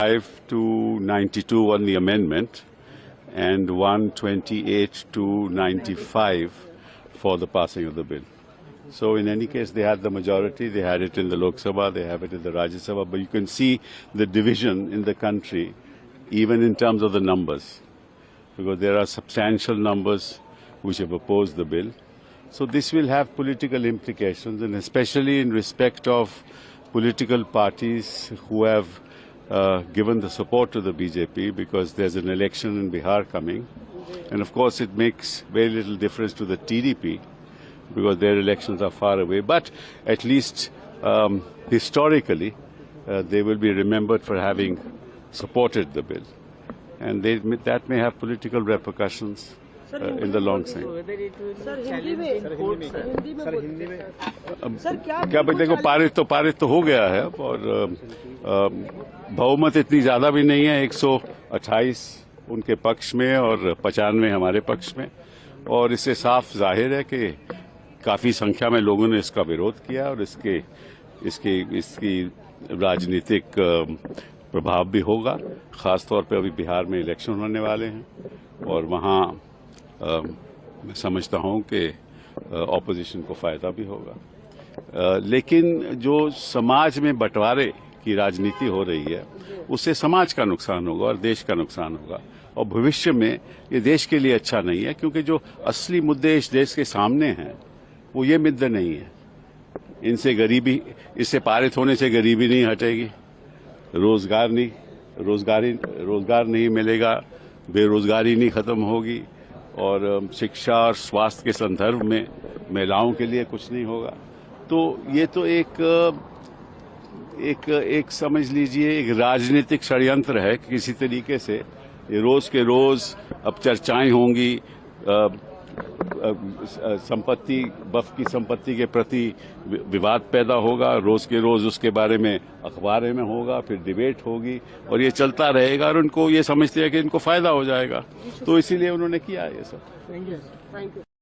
5 to 92 on the amendment and 128 to 95 for the passing of the bill. So in any case, they had the majority. They had it in the Lok Sabha, they have it in the Rajya Sabha. But you can see the division in the country, even in terms of the numbers, because there are substantial numbers which have opposed the bill. So this will have political implications, and especially in respect of political parties who have given the support to the BJP, because there's an election in Bihar coming. And of course it makes very little difference to the TDP because their elections are far away. But at least historically they will be remembered for having supported the bill. And that may have political repercussions in the long term. क्या भाई देखो, पारित तो हो गया है और बहुमत इतनी ज्यादा भी नहीं है, 128 उनके पक्ष में और 95 हमारे पक्ष में, और इससे साफ जाहिर है कि काफी संख्या में लोगों ने इसका विरोध किया और इसकी राजनीतिक प्रभाव भी होगा। खासतौर पे अभी बिहार में इलेक्शन होने वाले हैं और वहाँ मैं समझता हूँ कि ऑपोजिशन को फायदा भी होगा। लेकिन जो समाज में बंटवारे की राजनीति हो रही है उससे समाज का नुकसान होगा और देश का नुकसान होगा, और भविष्य में ये देश के लिए अच्छा नहीं है, क्योंकि जो असली मुद्दे इस देश के सामने हैं वो ये मुद्दे नहीं है। इनसे गरीबी, इससे पारित होने से गरीबी नहीं हटेगी, रोजगार नहीं मिलेगा, बेरोजगारी नहीं खत्म होगी, और शिक्षा और स्वास्थ्य के संदर्भ में महिलाओं के लिए कुछ नहीं होगा। तो ये तो एक समझ लीजिए एक राजनीतिक षड्यंत्र है। किसी तरीके से ये रोज के रोज अब चर्चाएं होंगी, वक्फ की संपत्ति के प्रति विवाद पैदा होगा, रोज के रोज उसके बारे में अखबार में होगा, फिर डिबेट होगी और ये चलता रहेगा, और उनको ये समझते हैं कि इनको फायदा हो जाएगा, तो इसीलिए उन्होंने किया ये सब। Thank you.